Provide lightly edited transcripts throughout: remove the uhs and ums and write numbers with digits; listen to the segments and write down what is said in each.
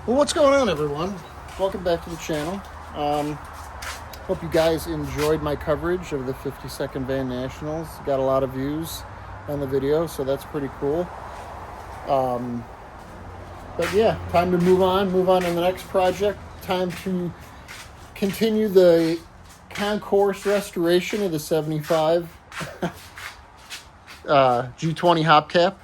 Well, what's going on, everyone? Welcome back to the channel. Hope you guys enjoyed my coverage of the 52nd Van Nationals. Got a lot of views on the video, so that's pretty cool. But yeah, time to move on to the next project. Time to continue the concourse restoration of the 75 G20 hopcap.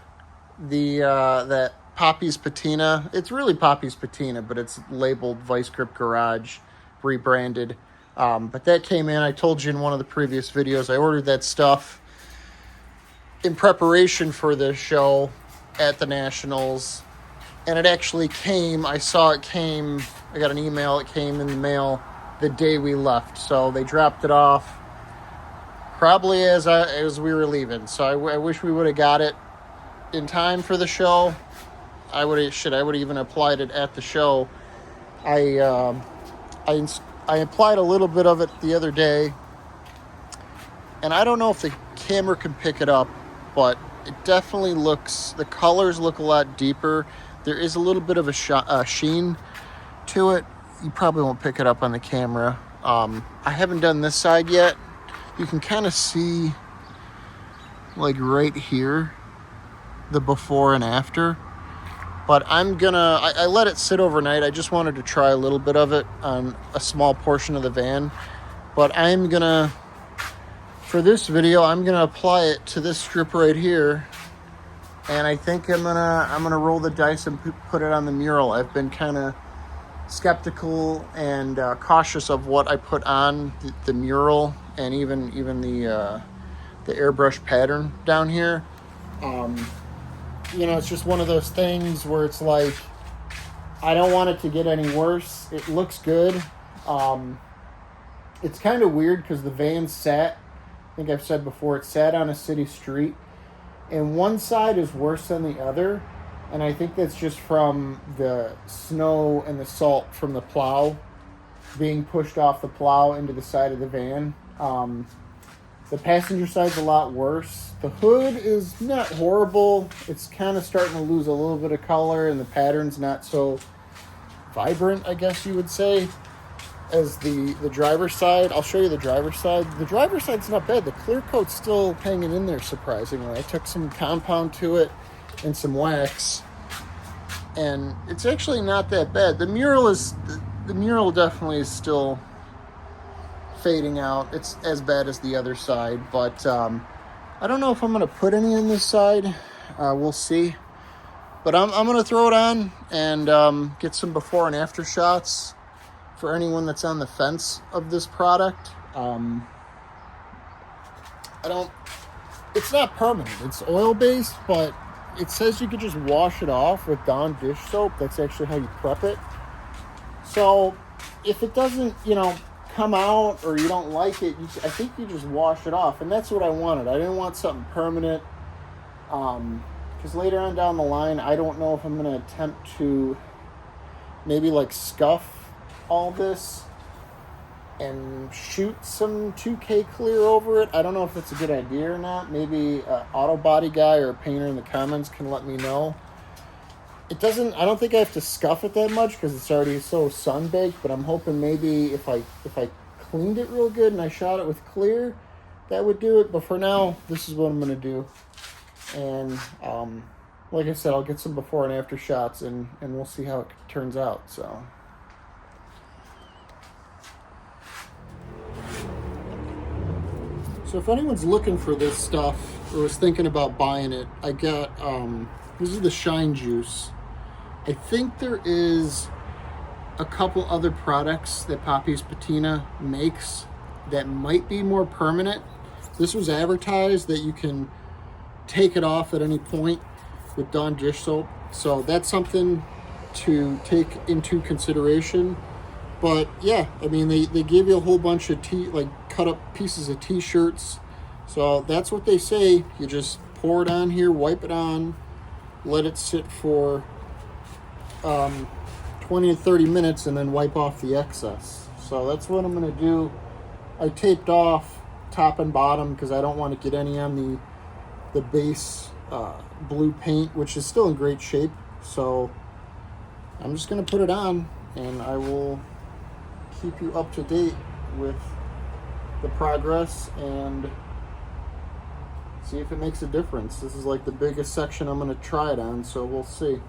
That Poppy's Patina. It's really Poppy's Patina, but it's labeled Vice Grip Garage, rebranded. But that came in. I told you in one of the previous videos, I ordered that stuff in preparation for the show at the Nationals. And it actually came. I saw it came. I got an email. It came in the mail the day we left. So they dropped it off probably as we were leaving. So I wish we would have got it in time for the show. I would have even applied it at the show. I applied a little bit of it the other day, and I don't know if the camera can pick it up, but it definitely the colors look a lot deeper. There is a little bit of a sheen to it. You probably won't pick it up on the camera. I haven't done this side yet. You can kind of see, like right here, the before and after. But I let it sit overnight. I just wanted to try a little bit of it on a small portion of the van. But for this video, I'm gonna apply it to this strip right here. And I think I'm gonna roll the dice and put it on the mural. I've been kind of skeptical and cautious of what I put on the mural and even the airbrush pattern down here. It's just one of those things where it's like, I don't want it to get any worse. It looks good. It's kind of weird because the van sat, I think I've said before, it sat on a city street. And one side is worse than the other. And I think that's just from the snow and the salt from the plow being pushed off the plow into the side of the van. The passenger side's a lot worse. The hood is not horrible. It's kind of starting to lose a little bit of color, and the pattern's not so vibrant, I guess you would say, as the driver's side. I'll show you the driver's side. The driver's side's not bad. The clear coat's still hanging in there, surprisingly. I took some compound to it and some wax, and it's actually not that bad. The mural definitely is still fading out. It's as bad as the other side, but I don't know if I'm going to put any on this side. We'll see. But I'm going to throw it on and get some before and after shots for anyone that's on the fence of this product. It's not permanent. It's oil-based, but it says you could just wash it off with Dawn dish soap. That's actually how you prep it. So if it doesn't, come out or you don't like it, I think you just wash it off, and that's what I wanted. I didn't want something permanent, because later on down the line, I don't know if I'm going to attempt to maybe like scuff all this and shoot some 2K clear over it. I don't know if that's a good idea or not. Maybe an auto body guy or a painter in the comments can let me know. I don't think I have to scuff it that much because it's already so sun-baked, but I'm hoping maybe if I cleaned it real good and I shot it with clear, that would do it. But for now, this is what I'm going to do. And like I said, I'll get some before and after shots, and we'll see how it turns out. So if anyone's looking for this stuff or was thinking about buying it, I got this is the Shine Juice. I think there is a couple other products that Poppy's Patina makes that might be more permanent. This was advertised that you can take it off at any point with Dawn dish soap. So that's something to take into consideration. But yeah, I mean, they give you a whole bunch of cut up pieces of t-shirts. So that's what they say. You just pour it on here, wipe it on, let it sit for 20 to 30 minutes, and then wipe off the excess. So that's what I'm going to do. I taped off top and bottom because I don't want to get any on the base blue paint, which is still in great shape. So I'm just going to put it on, and I will keep you up to date with the progress and see if it makes a difference. This is like the biggest section I'm going to try it on, so we'll see.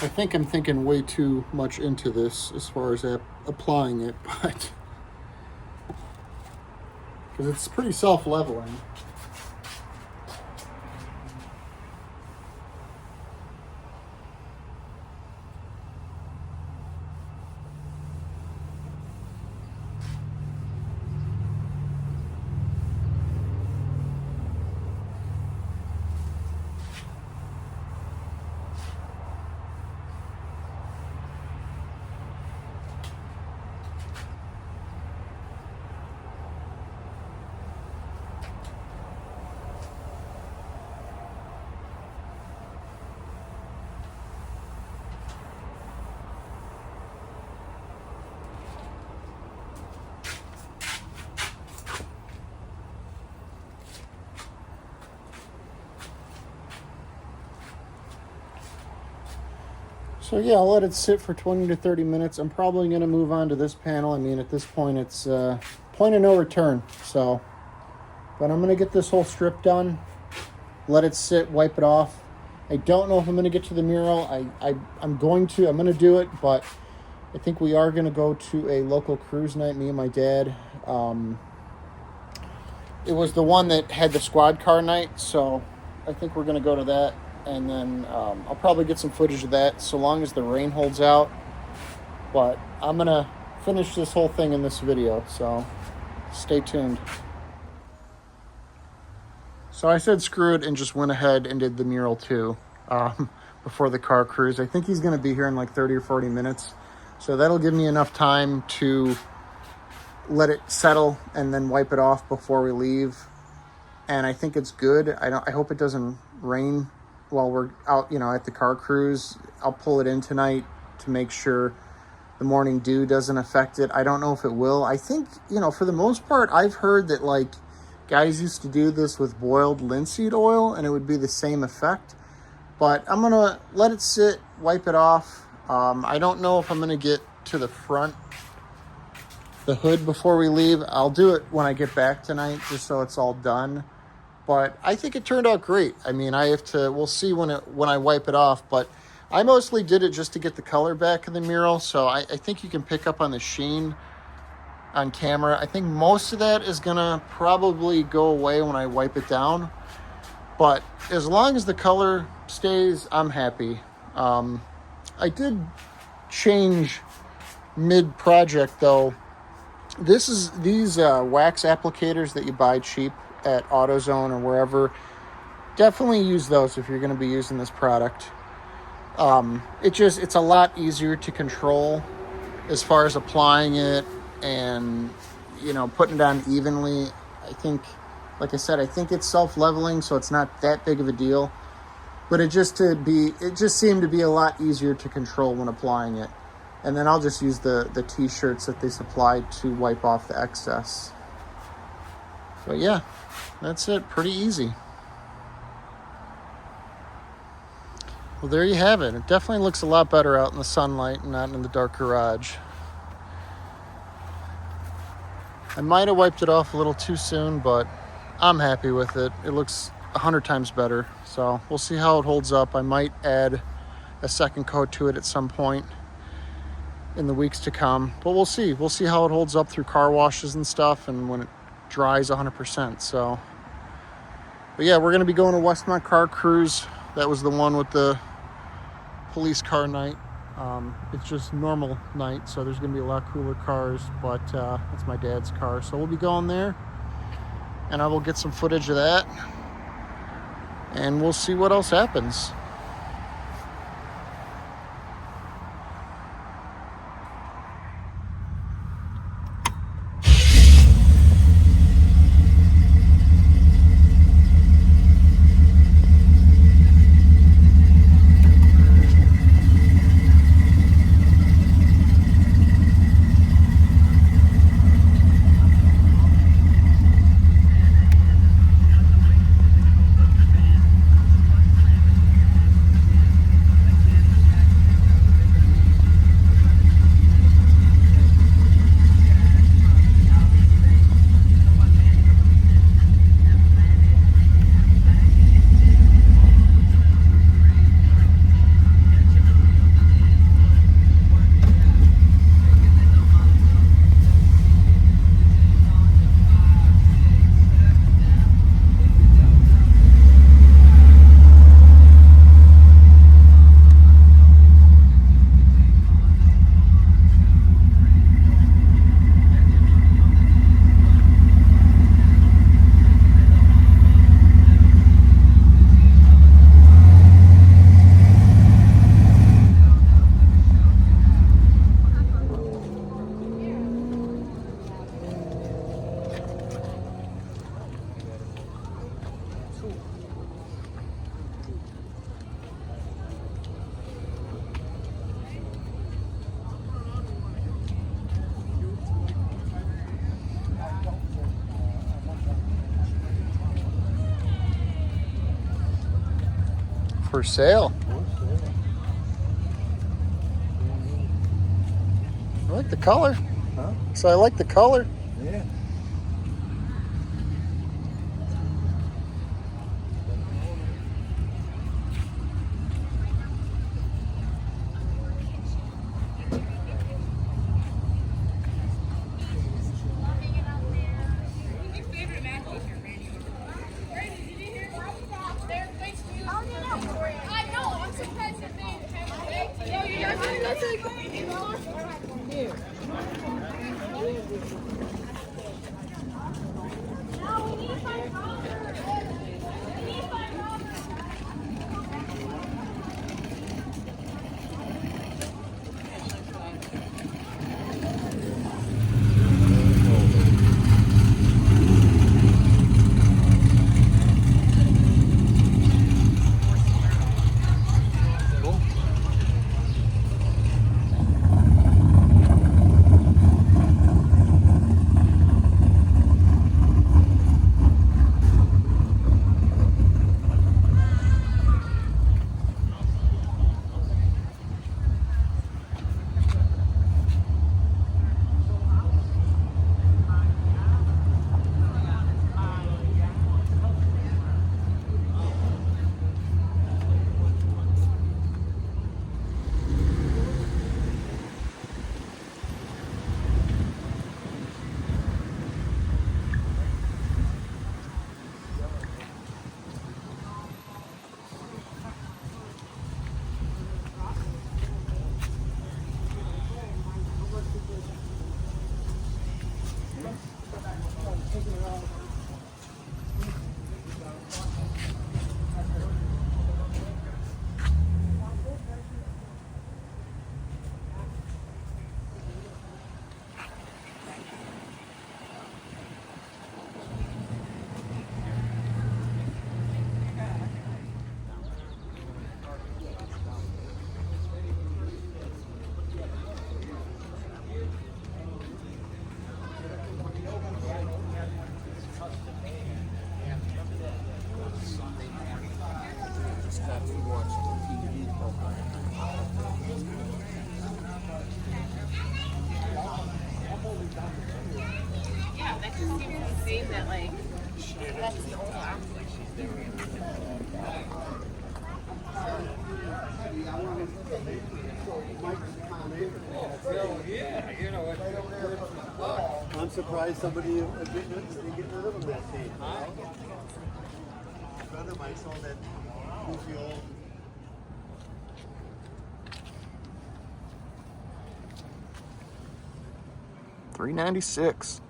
I think I'm thinking way too much into this as far as applying it, but because it's pretty self-leveling. So yeah, I'll let it sit for 20 to 30 minutes. I'm probably going to move on to this panel. I mean, at this point, it's point of no return. So, but I'm going to get this whole strip done, let it sit, wipe it off. I don't know if I'm going to get to the mural. I'm going to do it, but I think we are going to go to a local cruise night, me and my dad. It was the one that had the squad car night, so I think we're going to go to that. And then I'll probably get some footage of that so long as the rain holds out. But I'm going to finish this whole thing in this video, so stay tuned. So I said screw it and just went ahead and did the mural too before the car cruise. I think he's going to be here in like 30 or 40 minutes. So that'll give me enough time to let it settle and then wipe it off before we leave. And I think it's good. I hope it doesn't rain while we're out, at the car cruise. I'll pull it in tonight to make sure the morning dew doesn't affect it. I don't know if it will. I think, for the most part, I've heard that like guys used to do this with boiled linseed oil and it would be the same effect. But I'm going to let it sit, wipe it off. I don't know if I'm going to get to the front, the hood before we leave. I'll do it when I get back tonight just so it's all done. But I think it turned out great. I mean, we'll see when I wipe it off, but I mostly did it just to get the color back in the mural. So I think you can pick up on the sheen on camera. I think most of that is gonna probably go away when I wipe it down. But as long as the color stays, I'm happy. I did change mid-project though. These wax applicators that you buy cheap at AutoZone or wherever, definitely use those if you're going to be using this product. It's a lot easier to control as far as applying it and, you know, putting it on evenly, I think, like I said, I think it's self-leveling, so it's not that big of a deal. But it just seemed to be a lot easier to control when applying it. And then I'll just use the t-shirts that they supplied to wipe off the excess. But yeah, that's it. Pretty easy. Well, there you have it. It definitely looks a lot better out in the sunlight and not in the dark garage. I might have wiped it off a little too soon, but I'm happy with it. It looks 100 times better. So we'll see how it holds up. I might add a second coat to it at some point in the weeks to come, but we'll see. We'll see how it holds up through car washes and stuff and when it dries 100%. So, but yeah, we're going to be going to Westmont Car Cruise. That was the one with the police car night. It's just normal night, so there's going to be a lot cooler cars, but it's my dad's car. So we'll be going there, and I will get some footage of that, and we'll see what else happens. For sale. I like the color. Huh? So I like the color. Yeah. I'm surprised somebody didn't get rid of them that day. A friend of mine saw that goofy old. $3.96.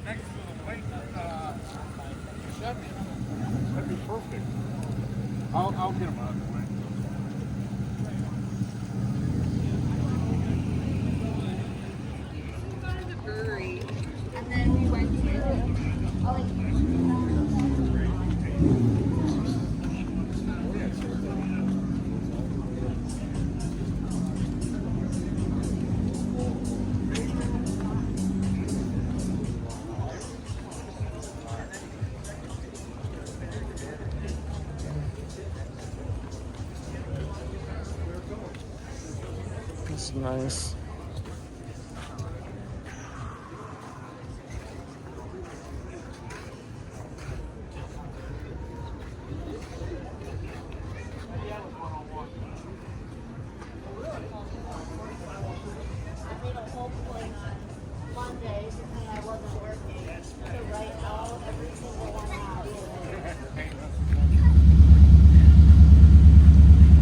Next to the white Chevy. That'd be perfect. I'll get them out of the way. We go to the brewery, and then we went This is nice. Mondays, and I wasn't working to write out every single one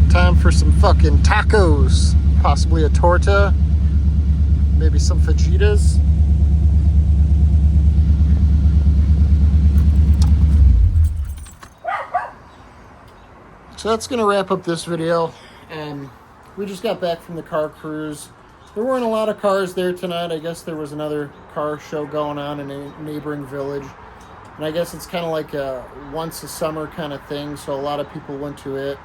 out. Time for some fucking tacos. Possibly a torta. Maybe some fajitas. So that's going to wrap up this video. We just got back from the car cruise. There weren't a lot of cars there tonight. I guess there was another car show going on in a neighboring village. And I guess it's kind of like a once a summer kind of thing. So a lot of people went to it.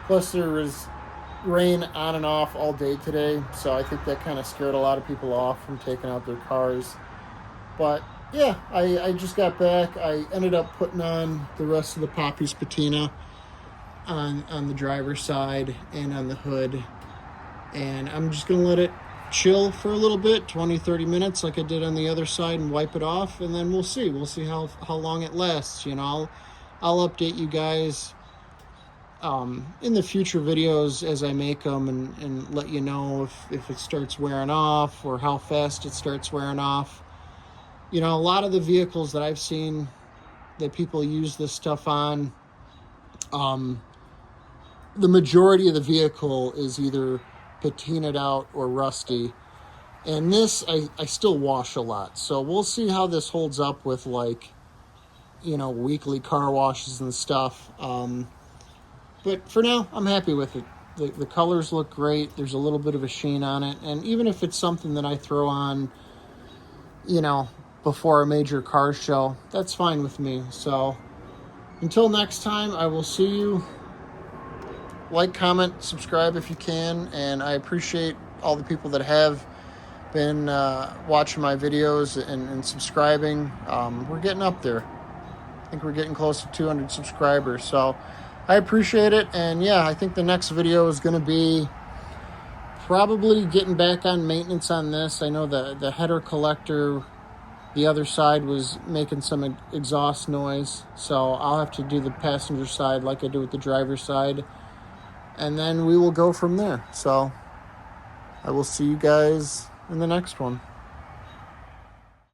Plus there was rain on and off all day today. So I think that kind of scared a lot of people off from taking out their cars. But yeah, I just got back. I ended up putting on the rest of the Poppy's patina on the driver's side and on the hood. And I'm just going to let it chill for a little bit, 20-30 minutes like I did on the other side, and wipe it off, and then we'll see how long it lasts. You know, I'll update you guys in the future videos as I make them, and let you know if it starts wearing off or how fast it starts wearing off. You know, a lot of the vehicles that I've seen that people use this stuff on, the majority of the vehicle is either patinaed out or rusty. And this, I still wash a lot. So we'll see how this holds up with, like, you know, weekly car washes and stuff. But for now, I'm happy with it. The colors look great. There's a little bit of a sheen on it. And even if it's something that I throw on, you know, before a major car show, that's fine with me. So until next time, I will see you. Like, comment, subscribe if you can. And I appreciate all the people that have been watching my videos and subscribing. We're getting up there. I think we're getting close to 200 subscribers. So I appreciate it. And yeah, I think the next video is going to be probably getting back on maintenance on this. I know the header collector, the other side, was making some exhaust noise. So I'll have to do the passenger side like I do with the driver's side. And then we will go from there. So I will see you guys in the next one.